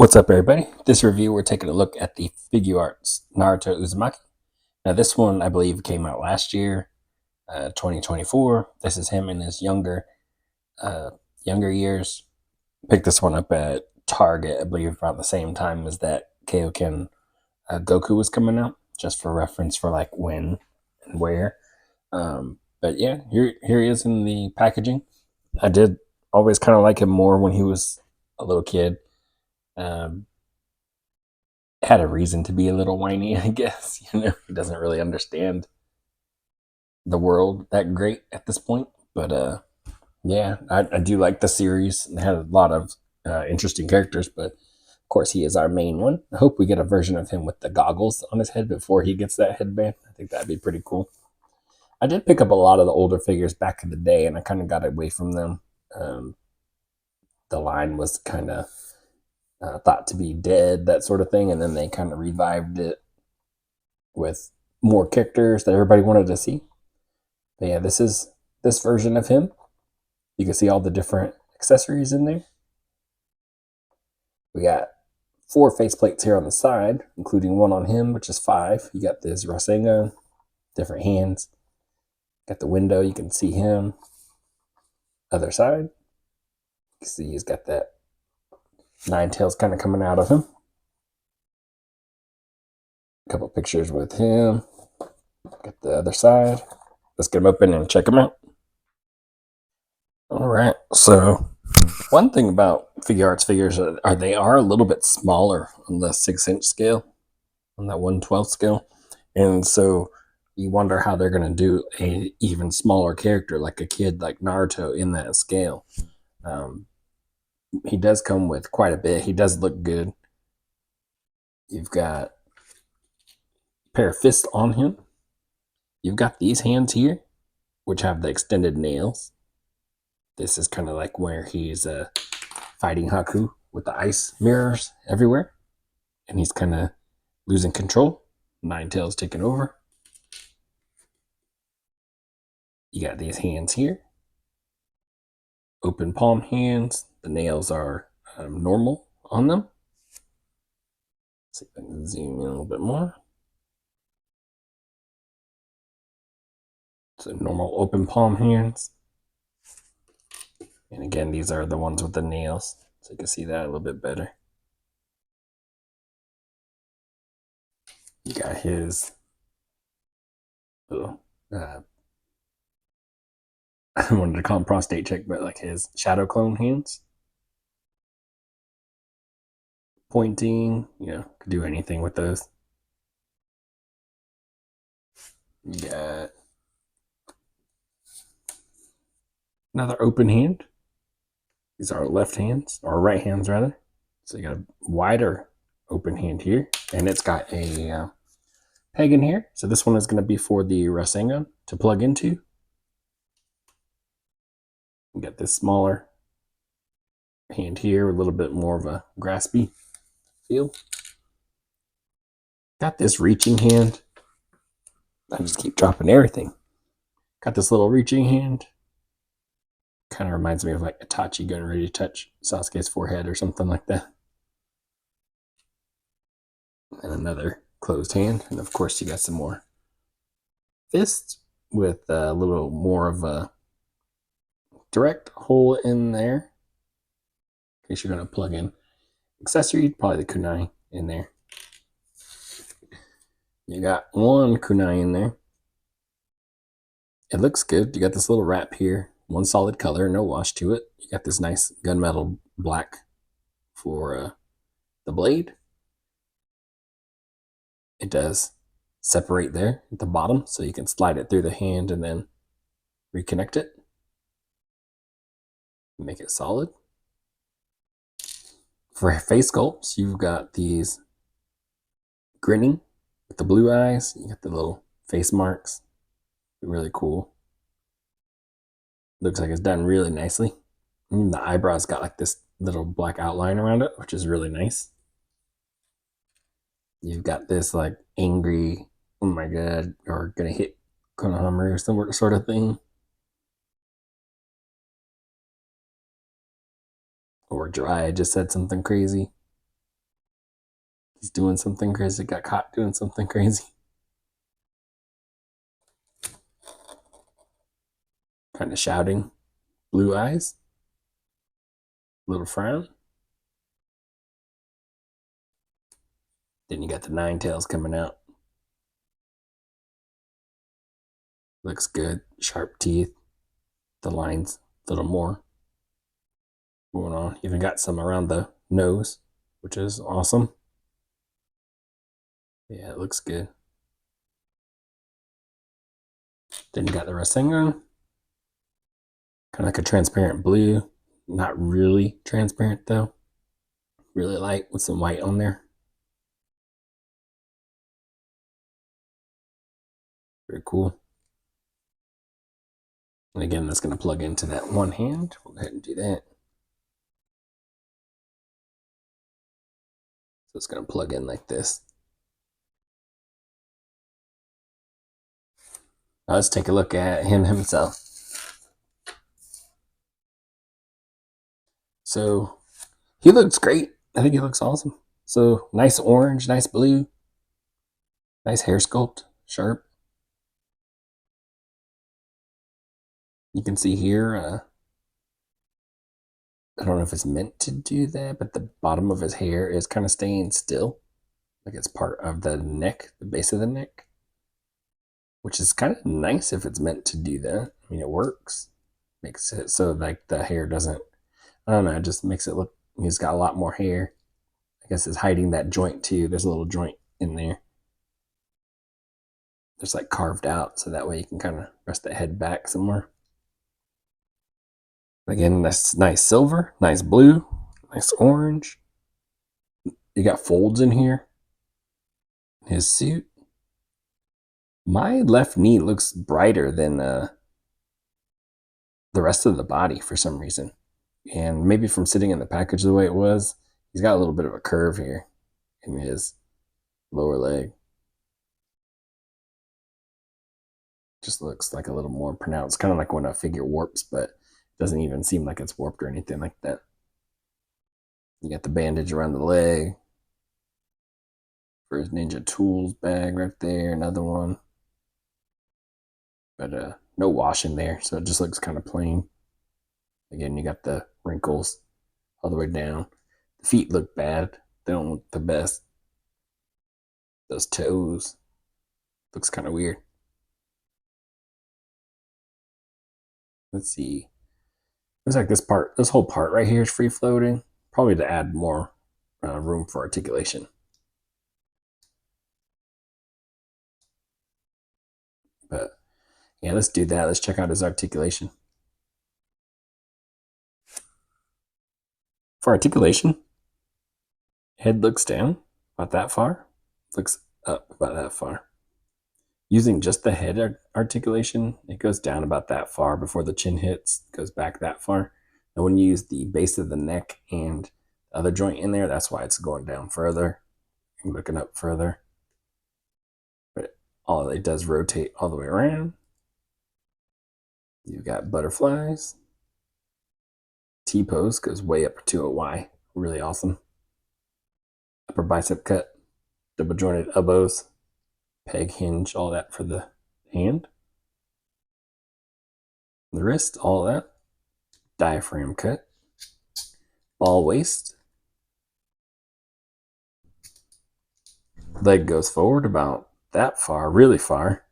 What's up, everybody? This review, we're taking a look at the Figuarts Naruto Uzumaki. Now, this one, I believe, came out last year, 2024. This is him in his younger years. Picked this one up at Target, I believe, about the same time as that Kaioken Goku was coming out, just for reference for like when and where. But yeah, here he is in the packaging. I did always kind of like him more when he was a little kid. Um, had a reason to be a little whiny, I guess. He doesn't really understand the world that great at this point. But yeah, I do like the series. It had a lot of interesting characters, but of course he is our main one. I hope we get a version of him with the goggles on his head before he gets that headband. I think that'd be pretty cool. I did pick up a lot of the older figures back in the day, and I kind of got away from them. Um, the line was kind of thought to be dead, that sort of thing, and then they kind of revived it with more characters that everybody wanted to see. But yeah, this is this version of him. You can see all the different accessories in there. We got 4 faceplates here on the side, including one on him, which is 5. You got this Rasengan, different hands. Got the window, you can see him. Other side, you can see he's got that 9 tails kind of coming out of him. A couple pictures with him. Got the other side. Let's get them open and check them out. All right, so one thing about Figuarts figures are they are a little bit smaller on the 6-inch scale, on that 1/12 scale, and so you wonder how they're going to do a even smaller character like a kid like Naruto in that scale. He does come with quite a bit. He does look good. You've got a pair of fists on him. You've got these hands here, which have the extended nails. This is kind of like where he's fighting Haku with the ice mirrors everywhere. And he's kind of losing control. 9 tails taking over. You got these hands here. Open palm hands. The nails are normal on them. Let's see if I can zoom in a little bit more. So normal open palm hands. And again, these are the ones with the nails. So you can see that a little bit better. You got his little, I wanted to call him prostate check, but like his shadow clone hands. Pointing, could do anything with those. You got another open hand. These are left hands, or right hands rather. So you got a wider open hand here, and it's got a peg in here. So this one is going to be for the Rasengan to plug into. You got this smaller hand here, a little bit more of a graspy feel. Got this reaching hand. I just keep dropping everything. Got this little reaching hand. Kind of reminds me of like Itachi getting ready to touch Sasuke's forehead or something like that. And another closed hand. And of course, you got some more fists with a little more of a direct hole in there. In case you're going to plug in accessory, probably the kunai in there. You got one kunai in there. It looks good. You got this little wrap here. One solid color, no wash to it. You got this nice gunmetal black for the blade. It does separate there at the bottom, so you can slide it through the hand and then reconnect it. Make it solid. For face sculpts, you've got these grinning with the blue eyes. You got the little face marks. Really cool. Looks like it's done really nicely. And the eyebrows got like this little black outline around it, which is really nice. You've got this like angry, oh my god, or gonna hit Konohamaru or some sort of thing. Or Dry just said something crazy. He's doing something crazy. Got caught doing something crazy. Kind of shouting. Blue eyes. Little frown. Then you got the nine tails coming out. Looks good. Sharp teeth. The lines a little more going on. Even got some around the nose, which is awesome. Yeah, it looks good. Then you got the Rasengan. Kind of like a transparent blue. Not really transparent though. Really light with some white on there. Very cool. And again, that's going to plug into that one hand. We'll go ahead and do that. So it's going to plug in like this. Now let's take a look at him himself. So he looks great. I think he looks awesome. So nice orange, nice blue, nice hair sculpt, sharp. You can see here, I don't know if it's meant to do that, but the bottom of his hair is kind of staying still. Like it's part of the neck, the base of the neck, which is kind of nice if it's meant to do that. I mean, it works. Makes it so like the hair doesn't, I don't know, it just makes it look, he's got a lot more hair. I guess it's hiding that joint too. There's a little joint in there. It's like carved out so that way you can kind of rest the head back somewhere. Again, that's nice silver, nice blue, nice orange. You got folds in here. His suit. My left knee looks brighter than the rest of the body for some reason. And maybe from sitting in the package the way it was, he's got a little bit of a curve here in his lower leg. Just looks like a little more pronounced, kind of like when a figure warps, but doesn't even seem like it's warped or anything like that. You got the bandage around the leg for his Ninja Tools bag right there, another one. But no wash in there, so it just looks kind of plain. Again, you got the wrinkles all the way down. The feet look bad. They don't look the best. Those toes looks kind of weird. Let's see. Looks like this whole part right here is free floating. Probably to add more room for articulation. But yeah, let's do that. Let's check out his articulation. For articulation, head looks down about that far, looks up about that far. Using just the head articulation, it goes down about that far before the chin hits, goes back that far. And when you use the base of the neck and the other joint in there, that's why it's going down further and looking up further. But all it does rotate all the way around. You've got butterflies. T-pose goes way up to a Y. Really awesome. Upper bicep cut, double jointed elbows, peg hinge, all that for the hand. The wrist, all that. Diaphragm cut. Ball waist. Leg goes forward about that far, really far.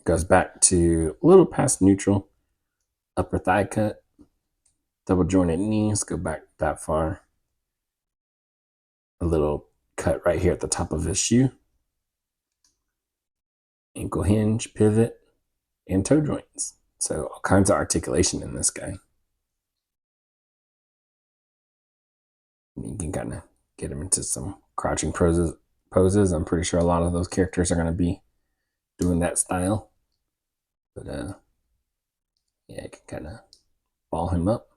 Goes back to a little past neutral. Upper thigh cut. Double jointed knees go back that far. A little cut right here at the top of his shoe. Ankle hinge, pivot, and toe joints. So all kinds of articulation in this guy. You can kind of get him into some crouching poses. I'm pretty sure a lot of those characters are going to be doing that style. But yeah, I can kind of ball him up.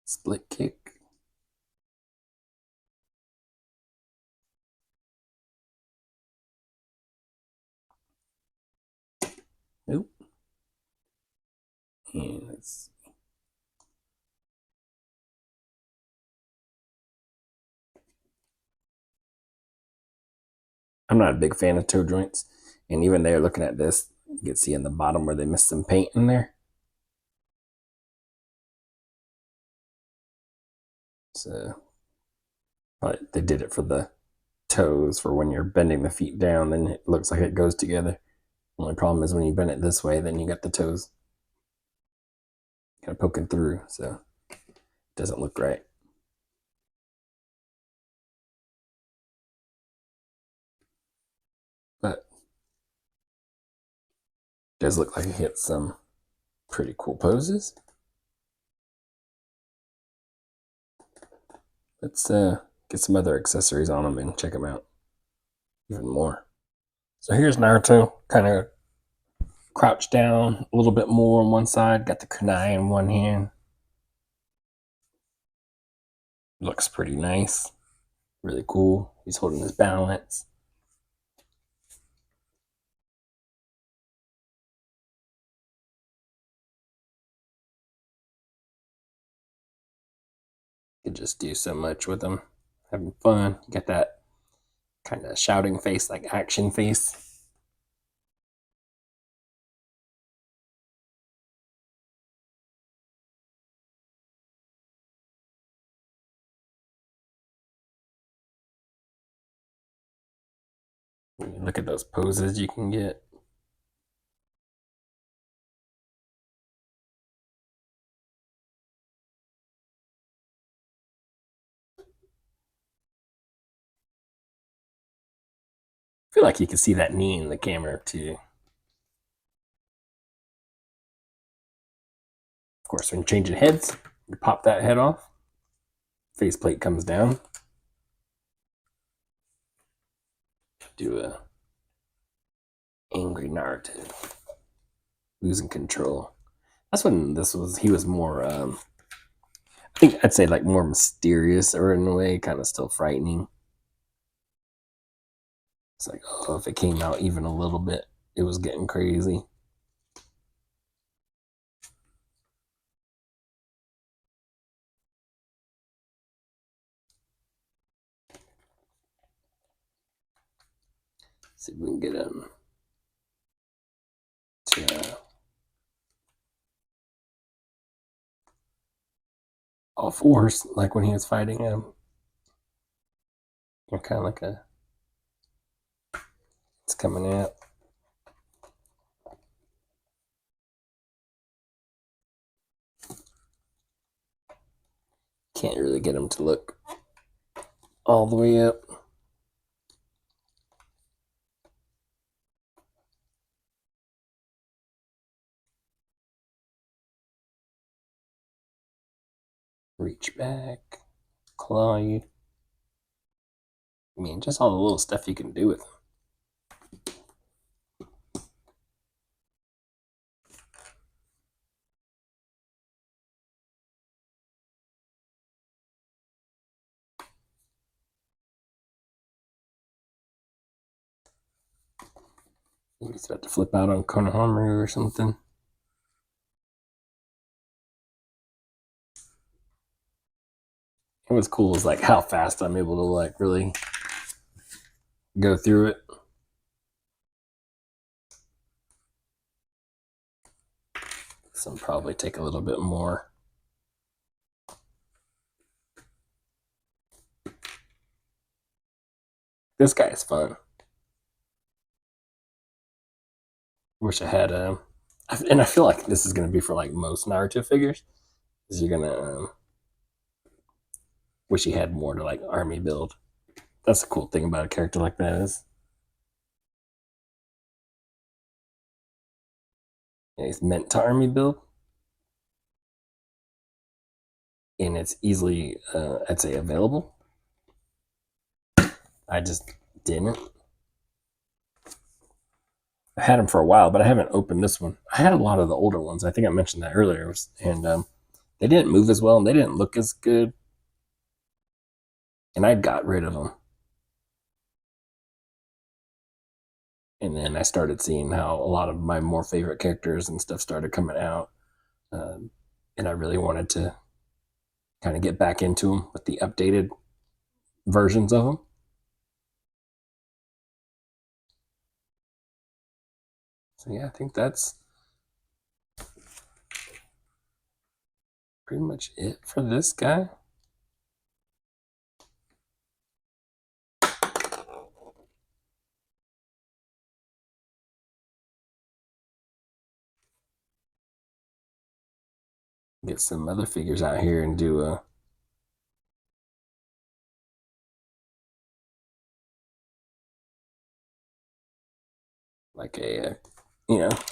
Split kick. Nope. And let's I'm not a big fan of toe joints, and even there, looking at this, you can see in the bottom where they missed some paint in there. So but they did it for the toes for when you're bending the feet down, then it looks like it goes together. The only problem is when you bend it this way, then you got the toes kind of poking through, so it doesn't look right. But it does look like it hits some pretty cool poses. Let's get some other accessories on them and check them out even more. So here's Naruto, kind of crouched down a little bit more on one side, got the kunai in one hand. Looks pretty nice, really cool. He's holding his balance. Could just do so much with him, having fun. You got that kind of shouting face, like action face. Look at those poses you can get. I feel like you can see that knee in the camera too. Of course, when you're changing heads, you pop that head off. Faceplate comes down. Do a angry Naruto, losing control. That's when this was. He was more. I think I'd say like more mysterious, or in a way, kind of still frightening. It's like, oh, if it came out even a little bit, it was getting crazy. See if we can get him to all fours, like when he was fighting him. Or kind of like a. It's coming out. Can't really get him to look all the way up. Reach back, claw you. I mean, just all the little stuff you can do with him. He's about to flip out on Konohamaru or something. What's cool is like how fast I'm able to like really go through it. Some probably take a little bit more. This guy is fun. Wish I had and I feel like this is gonna be for like most Naruto figures. Is you're gonna wish he had more to like army build. That's the cool thing about a character like that is he's meant to army build, and it's easily I'd say available. I just didn't. I had them for a while, but I haven't opened this one. I had a lot of the older ones. I think I mentioned that earlier, and they didn't move as well, and they didn't look as good. And I got rid of them. And then I started seeing how a lot of my more favorite characters and stuff started coming out, um, and I really wanted to kind of get back into them with the updated versions of them. So yeah, I think that's pretty much it for this guy. Get some other figures out here and do a like a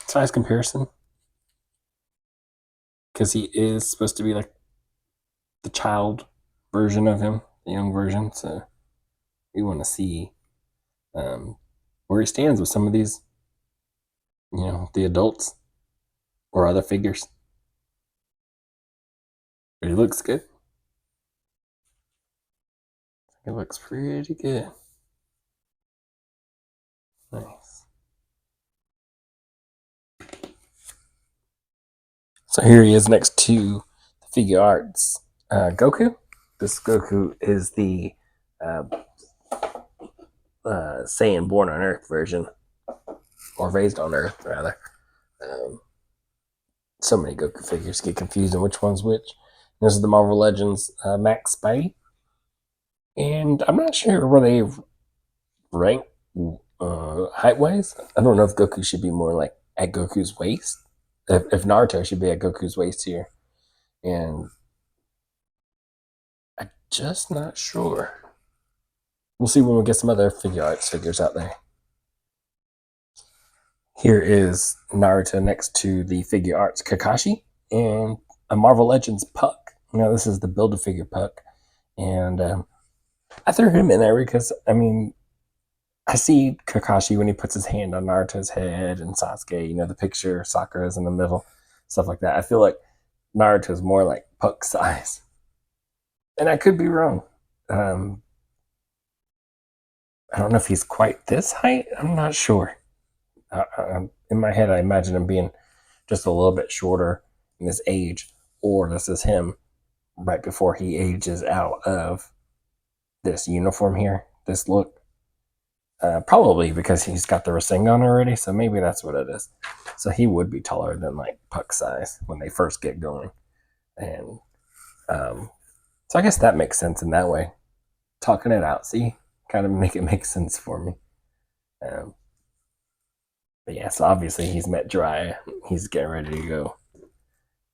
size comparison, because he is supposed to be like the child version of him, the young version. So we want to see where he stands with some of these, the adults or other figures. But he looks good. It looks pretty good. Nice. So here he is next to the Figuarts Goku. This Goku is the uh, Saiyan born on Earth version, or raised on Earth rather. Um, so many Goku figures get confused on which one's which. This is the Marvel Legends Max Spidey, and I'm not sure where they rank height wise. I don't know if Goku should be more like at Goku's waist. If Naruto should be at Goku's waist here, and I'm just not sure. We'll see when we get some other figures out there. Here is Naruto next to the Figuarts Kakashi and a Marvel Legends Puck. This is the Build-A-Figure Puck, and I threw him in there because I see Kakashi when he puts his hand on Naruto's head, and Sasuke. The picture Sakura's in the middle, stuff like that. I feel like Naruto's more like Puck size, and I could be wrong. I don't know if he's quite this height. I'm not sure. In my head, I imagine him being just a little bit shorter in his age, or this is him right before he ages out of this uniform here, this look. Probably because he's got the Rasengan already, so maybe that's what it is. So he would be taller than like Puck size when they first get going, and so I guess that makes sense in that way. Talking it out, see, kind of make it make sense for me. Um, but yeah, so obviously he's met Jiraiya. He's getting ready to go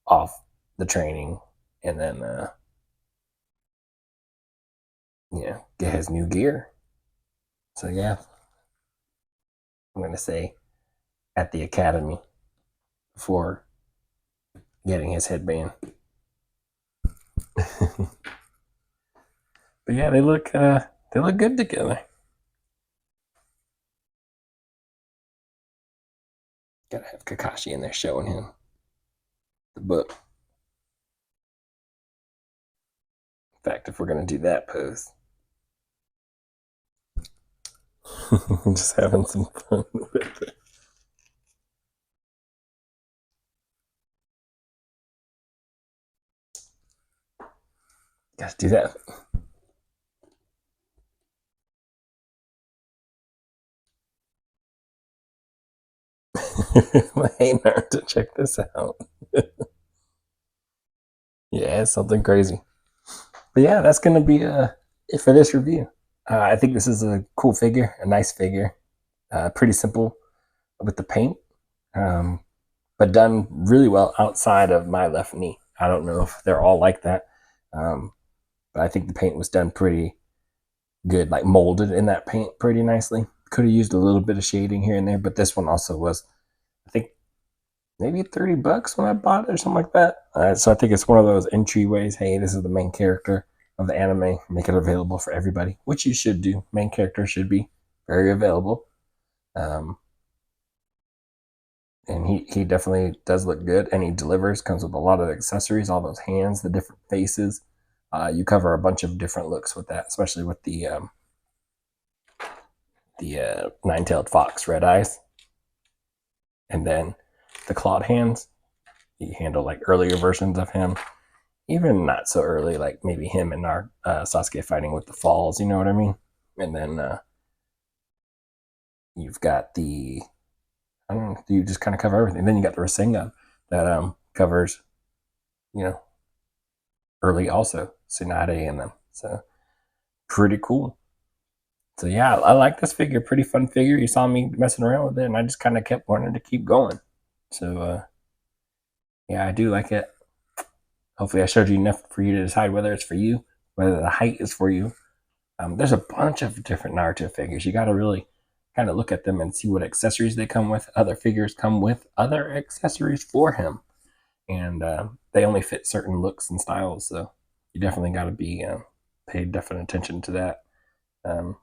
off the training, and then get his new gear. So yeah, I'm gonna say at the academy before getting his headband. But yeah, they look good together. Gotta have Kakashi in there showing him the book. In fact, if we're gonna do that pose, just having some fun with it. Gotta do that. Hey, Naruto, check this out. Yeah, it's something crazy. But yeah, that's gonna be it for this review. I think this is a cool figure, a nice figure, pretty simple with the paint, um, but done really well outside of my left knee. I don't know if they're all like that, but I think the paint was done pretty good, like molded in that paint pretty nicely. Could have used a little bit of shading here and there, but this one also was, I think, maybe $30 when I bought it or something like that. So I think it's one of those entryways. Hey, this is the main character of the anime. Make it available for everybody, which you should do. Main character should be very available. Um, and he definitely does look good, and he delivers. Comes with a lot of accessories, all those hands, the different faces. You cover a bunch of different looks with that, especially with the nine-tailed fox, red eyes, and then the clawed hands. You handle like earlier versions of him, even not so early, like maybe him and our Sasuke fighting with the falls. You know what I mean? And then you've got the, I don't and you just kind of cover everything. Then you got the Rasengan that covers, you know, early also Tsunade and them. So pretty cool. So yeah, I like this figure. Pretty fun figure. You saw me messing around with it, and I just kind of kept wanting to keep going. So yeah, I do like it. Hopefully, I showed you enough for you to decide whether it's for you, whether the height is for you. There's a bunch of different Naruto figures. You got to really kind of look at them and see what accessories they come with. Other figures come with other accessories for him, and they only fit certain looks and styles. So you definitely got to be pay definite attention to that. Um,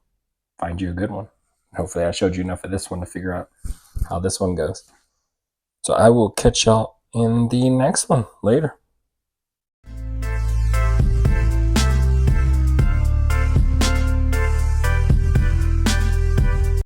find you a good one. Hopefully, I showed you enough of this one to figure out how this one goes. So I will catch y'all in the next one later.